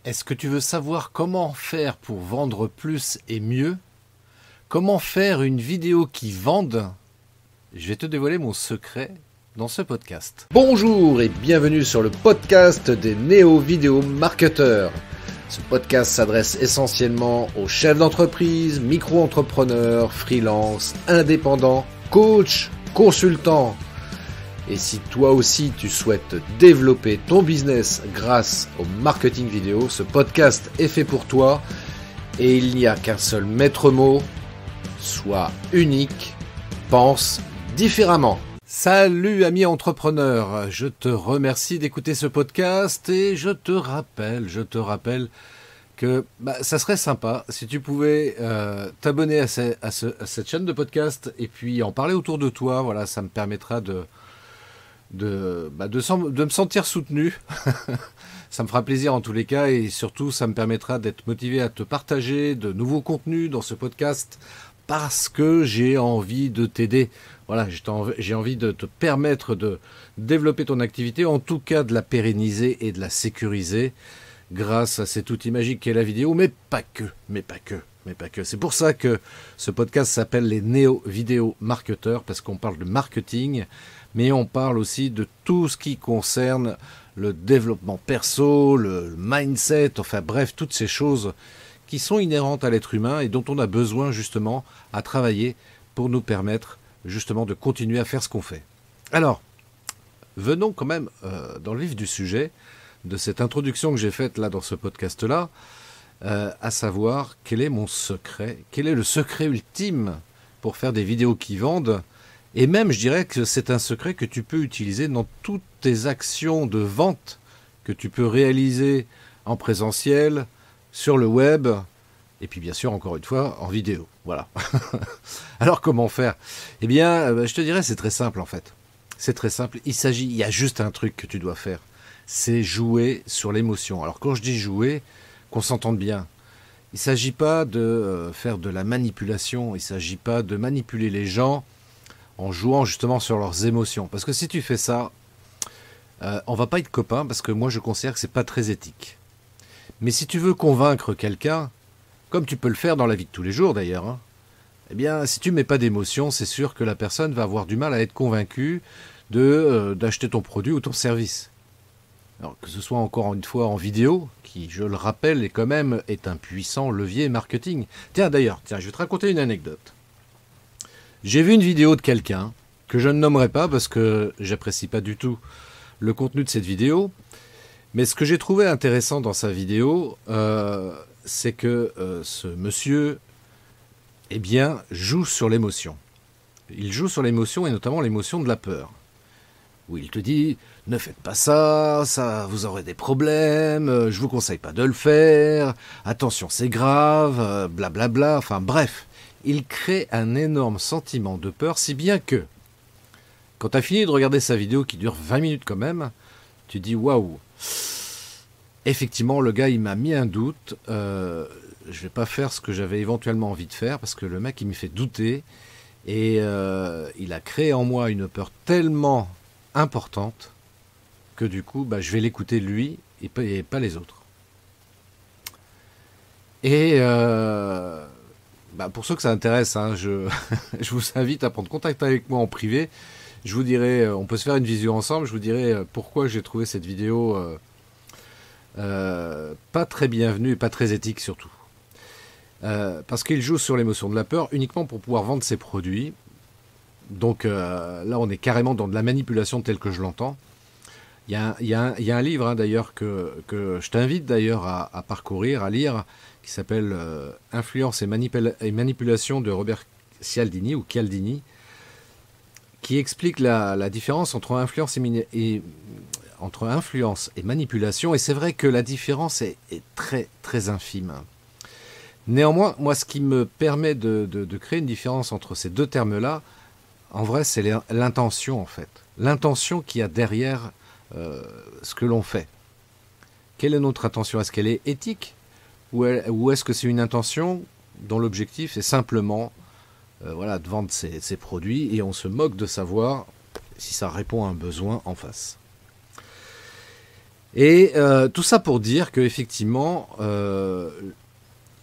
Est-ce que tu veux savoir comment faire pour vendre plus et mieux? Comment faire une vidéo qui vende? Je vais te dévoiler mon secret dans ce podcast. Bonjour et bienvenue sur le podcast des néo-vidéo marketeurs. Ce podcast s'adresse essentiellement aux chefs d'entreprise, micro-entrepreneurs, freelance, indépendants, coachs, consultants. Et si toi aussi tu souhaites développer ton business grâce au marketing vidéo, ce podcast est fait pour toi et il n'y a qu'un seul maître mot, sois unique, pense différemment. Salut amis entrepreneurs, je te remercie d'écouter ce podcast et je te rappelle que ça serait sympa si tu pouvais t'abonner à cette chaîne de podcast et puis en parler autour de toi. Voilà, ça me permettra de me sentir soutenu. Ça me fera plaisir en tous les cas et surtout ça me permettra d'être motivé à te partager de nouveaux contenus dans ce podcast parce que j'ai envie de t'aider. Voilà, j'ai envie de te permettre de développer ton activité, en tout cas de la pérenniser et de la sécuriser grâce à cet outil magique qu'est la vidéo, mais pas que. C'est pour ça que ce podcast s'appelle les néo-vidéo marketeurs, parce qu'on parle de marketing, mais on parle aussi de tout ce qui concerne le développement perso, le mindset, enfin bref, toutes ces choses qui sont inhérentes à l'être humain et dont on a besoin justement à travailler pour nous permettre justement de continuer à faire ce qu'on fait. Alors, venons quand même dans le vif du sujet de cette introduction que j'ai faite là dans ce podcast-là, à savoir quel est mon secret, quel est le secret ultime pour faire des vidéos qui vendent. Et même, je dirais que c'est un secret que tu peux utiliser dans toutes tes actions de vente que tu peux réaliser en présentiel, sur le web, et puis bien sûr, encore une fois, en vidéo. Voilà. Alors, comment faire? Eh bien, je te dirais, c'est très simple en fait. C'est très simple. Il y a juste un truc que tu dois faire. C'est jouer sur l'émotion. Alors, quand je dis jouer, qu'on s'entende bien. Il ne s'agit pas de faire de la manipulation. Il ne s'agit pas de manipuler les gens en jouant justement sur leurs émotions. Parce que si tu fais ça, on va pas être copains parce que moi je considère que c'est pas très éthique. Mais si tu veux convaincre quelqu'un, comme tu peux le faire dans la vie de tous les jours d'ailleurs, eh bien si tu mets pas d'émotion, c'est sûr que la personne va avoir du mal à être convaincue d'acheter ton produit ou ton service. Alors que ce soit encore une fois en vidéo, qui je le rappelle est quand même est un puissant levier marketing. Tiens, je vais te raconter une anecdote. J'ai vu une vidéo de quelqu'un que je ne nommerai pas parce que j'apprécie pas du tout le contenu de cette vidéo. Mais ce que j'ai trouvé intéressant dans sa vidéo, c'est que ce monsieur, eh bien, joue sur l'émotion. Il joue sur l'émotion et notamment l'émotion de la peur. Où il te dit, ne faites pas ça, vous aurez des problèmes, je vous conseille pas de le faire, attention c'est grave, blablabla, enfin bref. Il crée un énorme sentiment de peur, si bien que, quand tu as fini de regarder sa vidéo qui dure 20 minutes quand même, tu dis waouh, effectivement le gars il m'a mis un doute, je vais pas faire ce que j'avais éventuellement envie de faire parce que le mec il me fait douter et il a créé en moi une peur tellement importante que du coup je vais l'écouter lui et pas les autres. Et pour ceux que ça intéresse, je vous invite à prendre contact avec moi en privé. Je vous dirai, on peut se faire une visio ensemble, je vous dirai pourquoi j'ai trouvé cette vidéo pas très bienvenue et pas très éthique surtout. Parce qu'il joue sur l'émotion de la peur uniquement pour pouvoir vendre ses produits. Donc là on est carrément dans de la manipulation telle que je l'entends. Il y a un livre d'ailleurs que je t'invite d'ailleurs à parcourir, à lire, qui s'appelle Influence et manipulation de Robert Cialdini ou Cialdini, qui explique la différence entre influence et manipulation. Et c'est vrai que la différence est très très infime. Néanmoins, moi ce qui me permet de créer une différence entre ces deux termes-là, en vrai c'est l'intention en fait. L'intention qu'il y a derrière ce que l'on fait. Quelle est notre intention? Est-ce qu'elle est éthique ou est-ce que c'est une intention dont l'objectif est simplement de vendre ses produits et on se moque de savoir si ça répond à un besoin en face? Et tout ça pour dire que effectivement,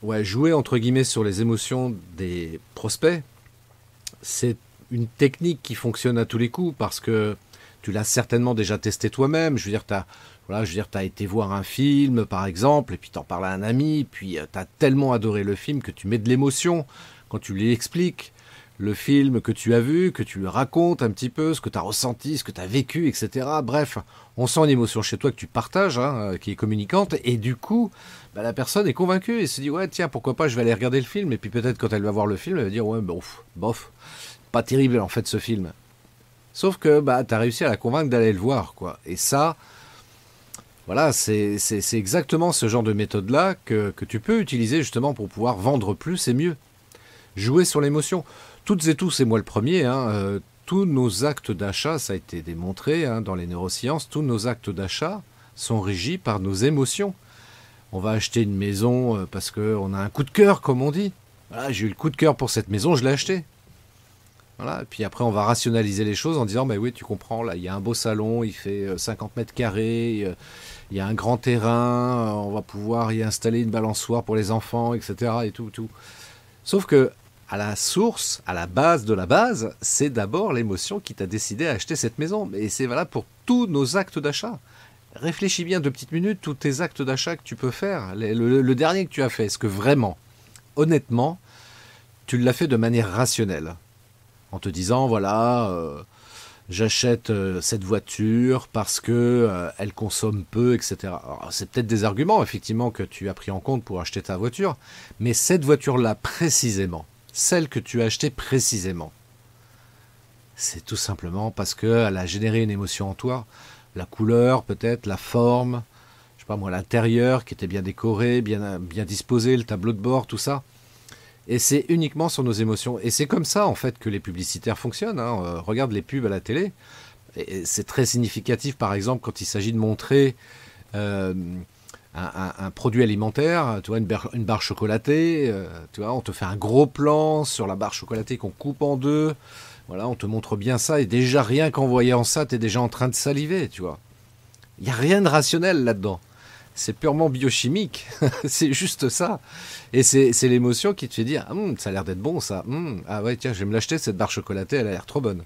jouer entre guillemets sur les émotions des prospects, c'est une technique qui fonctionne à tous les coups parce que tu l'as certainement déjà testé toi-même. Je veux dire, t'as été voir un film, par exemple, et puis t'en parles à un ami, puis t'as tellement adoré le film que tu mets de l'émotion quand tu lui expliques le film que tu as vu, que tu lui racontes un petit peu ce que tu as ressenti, ce que tu as vécu, etc. Bref, on sent une émotion chez toi que tu partages, qui est communicante, et du coup, la personne est convaincue et se dit, ouais, tiens, pourquoi pas, je vais aller regarder le film, et puis peut-être quand elle va voir le film, elle va dire, ouais, bof, pas terrible en fait ce film. Sauf que tu as réussi à la convaincre d'aller le voir, quoi. Et ça, voilà, c'est exactement ce genre de méthode-là que tu peux utiliser justement pour pouvoir vendre plus et mieux. Jouer sur l'émotion. Toutes et tous, et moi le premier, tous nos actes d'achat, ça a été démontré dans les neurosciences, tous nos actes d'achat sont régis par nos émotions. On va acheter une maison parce qu'on a un coup de cœur, comme on dit. Voilà, j'ai eu le coup de cœur pour cette maison, je l'ai achetée. Voilà, et puis après, on va rationaliser les choses en disant, oui, tu comprends, là, il y a un beau salon, il fait 50 mètres carrés, il y a un grand terrain, on va pouvoir y installer une balançoire pour les enfants, etc. et tout. Sauf que, à la source, à la base de la base, c'est d'abord l'émotion qui t'a décidé à acheter cette maison. Et c'est valable pour tous nos actes d'achat. Réfléchis bien 2 petites minutes, tous tes actes d'achat que tu peux faire. Le dernier que tu as fait, est-ce que vraiment, honnêtement, tu l'as fait de manière rationnelle? En te disant, voilà, j'achète cette voiture parce que elle consomme peu, etc. Alors, c'est peut-être des arguments, effectivement, que tu as pris en compte pour acheter ta voiture, mais cette voiture-là, précisément, celle que tu as achetée précisément, c'est tout simplement parce qu'elle a généré une émotion en toi. La couleur, peut-être, la forme, je sais pas moi, l'intérieur qui était bien décoré, bien disposé, le tableau de bord, tout ça. Et c'est uniquement sur nos émotions. Et c'est comme ça, en fait, que les publicitaires fonctionnent. Regarde les pubs à la télé. Et c'est très significatif, par exemple, quand il s'agit de montrer un produit alimentaire, tu vois, une barre chocolatée. Tu vois, on te fait un gros plan sur la barre chocolatée qu'on coupe en deux. Voilà, on te montre bien ça. Et déjà, rien qu'en voyant ça, tu es déjà en train de saliver, tu vois. Il n'y a rien de rationnel là-dedans. C'est purement biochimique, c'est juste ça. Et c'est l'émotion qui te fait dire, ça a l'air d'être bon ça. Ah ouais, tiens, je vais me l'acheter, cette barre chocolatée, elle a l'air trop bonne.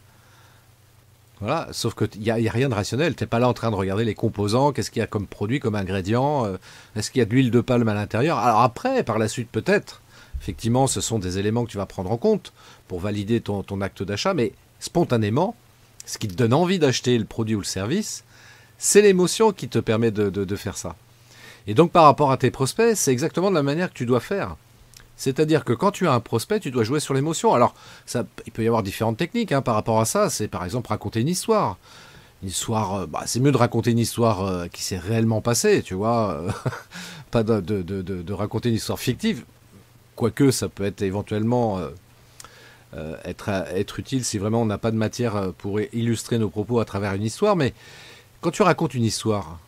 Voilà, sauf qu'il n'y a rien de rationnel. Tu n'es pas là en train de regarder les composants, qu'est-ce qu'il y a comme produit, comme ingrédient, est-ce qu'il y a de l'huile de palme à l'intérieur. Alors après, par la suite peut-être, effectivement, ce sont des éléments que tu vas prendre en compte pour valider ton acte d'achat, mais spontanément, ce qui te donne envie d'acheter le produit ou le service, c'est l'émotion qui te permet de faire ça. Et donc par rapport à tes prospects, c'est exactement de la manière que tu dois faire. C'est-à-dire que quand tu as un prospect, tu dois jouer sur l'émotion. Alors, il peut y avoir différentes techniques par rapport à ça. C'est par exemple raconter une histoire. Une histoire, c'est mieux de raconter une histoire qui s'est réellement passée, tu vois. Pas de raconter une histoire fictive. Quoique ça peut être éventuellement être utile si vraiment on n'a pas de matière pour illustrer nos propos à travers une histoire. Mais quand tu racontes une histoire...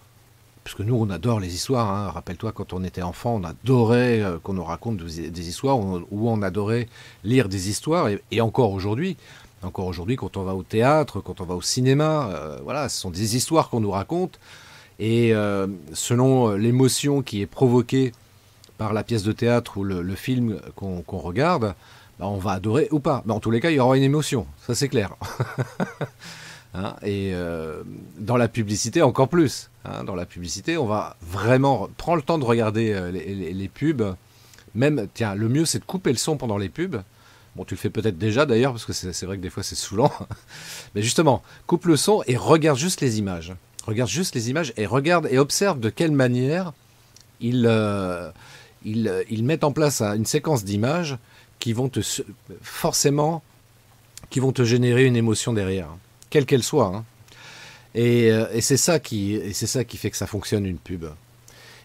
Parce que nous, on adore les histoires. Rappelle-toi, quand on était enfant, on adorait qu'on nous raconte des histoires, ou on adorait lire des histoires. Et encore aujourd'hui, quand on va au théâtre, quand on va au cinéma, voilà, ce sont des histoires qu'on nous raconte. Et selon l'émotion qui est provoquée par la pièce de théâtre ou le film qu'on regarde, on va adorer ou pas. Mais en tous les cas, il y aura une émotion. Ça, c'est clair. Et dans la publicité encore plus. Dans la publicité, on va vraiment prendre le temps de regarder les pubs. Même, tiens, le mieux c'est de couper le son pendant les pubs. Bon, tu le fais peut-être déjà d'ailleurs, parce que c'est vrai que des fois c'est saoulant. Mais justement, coupe le son et regarde juste les images. Regarde juste les images et regarde et observe de quelle manière ils mettent en place une séquence d'images qui vont forcément générer une émotion derrière, quelle qu'elle soit. Et c'est ça qui fait que ça fonctionne, une pub.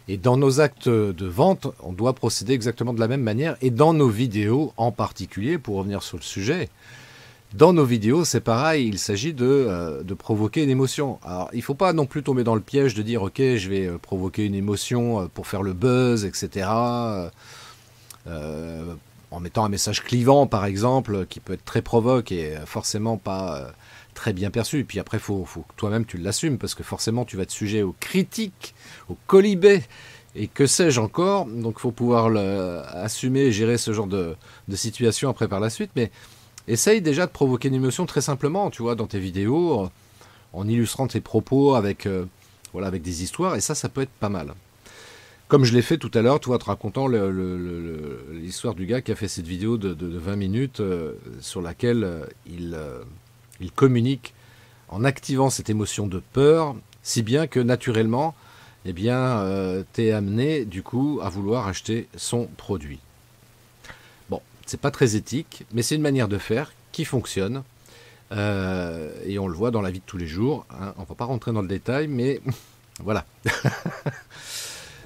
Et dans nos actes de vente, on doit procéder exactement de la même manière. Et dans nos vidéos en particulier, pour revenir sur le sujet, dans nos vidéos, c'est pareil, il s'agit de provoquer une émotion. Alors, il ne faut pas non plus tomber dans le piège de dire « Ok, je vais provoquer une émotion pour faire le buzz, etc. » en mettant un message clivant par exemple, qui peut être très provoque et forcément pas très bien perçu. Et puis après, faut que toi-même tu l'assumes, parce que forcément tu vas être sujet aux critiques, aux colibets, et que sais-je encore. Donc il faut pouvoir assumer et gérer ce genre de situation après par la suite. Mais essaye déjà de provoquer une émotion très simplement, tu vois, dans tes vidéos, en illustrant tes propos avec des histoires, et ça peut être pas mal. Comme je l'ai fait tout à l'heure, tu vois, te racontant l'histoire du gars qui a fait cette vidéo de 20 minutes sur laquelle il communique en activant cette émotion de peur, si bien que naturellement, eh bien, t'es amené du coup à vouloir acheter son produit. Bon, c'est pas très éthique, mais c'est une manière de faire qui fonctionne. Et on le voit dans la vie de tous les jours. Hein. On ne va pas rentrer dans le détail, mais voilà.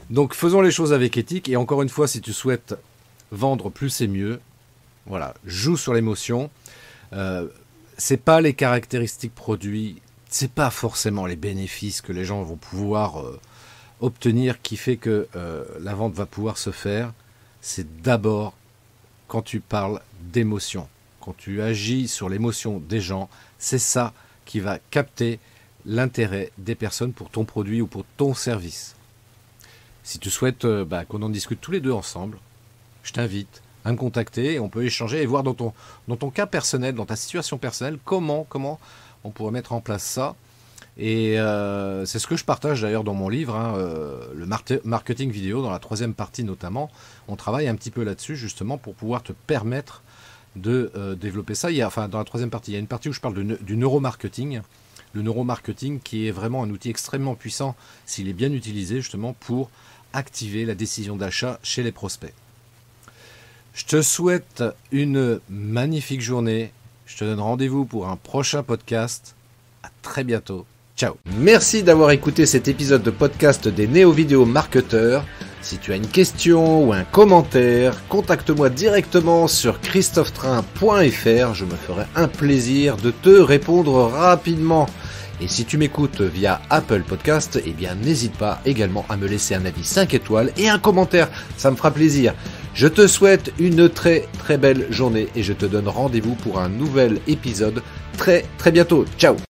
Donc faisons les choses avec éthique. Et encore une fois, si tu souhaites vendre plus et mieux, voilà, joue sur l'émotion. C'est pas les caractéristiques produits, c'est pas forcément les bénéfices que les gens vont pouvoir obtenir qui fait que la vente va pouvoir se faire. C'est d'abord quand tu parles d'émotion. Quand tu agis sur l'émotion des gens, c'est ça qui va capter l'intérêt des personnes pour ton produit ou pour ton service. Si tu souhaites qu'on en discute tous les deux ensemble, je t'invite à me contacter et on peut échanger et voir dans ton cas personnel, dans ta situation personnelle, comment on pourrait mettre en place ça. Et c'est ce que je partage d'ailleurs dans mon livre, hein, le marketing vidéo, dans la 3e partie notamment. On travaille un petit peu là-dessus justement pour pouvoir te permettre de développer ça. Dans la 3e partie, il y a une partie où je parle du neuromarketing. Le neuromarketing qui est vraiment un outil extrêmement puissant s'il est bien utilisé justement pour activer la décision d'achat chez les prospects. Je te souhaite une magnifique journée. Je te donne rendez-vous pour un prochain podcast. À très bientôt. Ciao. Merci d'avoir écouté cet épisode de podcast des Néo-Vidéo Marketeurs. Si tu as une question ou un commentaire, contacte-moi directement sur christophetrain.fr. Je me ferai un plaisir de te répondre rapidement. Et si tu m'écoutes via Apple Podcast, eh bien n'hésite pas également à me laisser un avis 5 étoiles et un commentaire. Ça me fera plaisir. Je te souhaite une très très belle journée et je te donne rendez-vous pour un nouvel épisode très très bientôt. Ciao.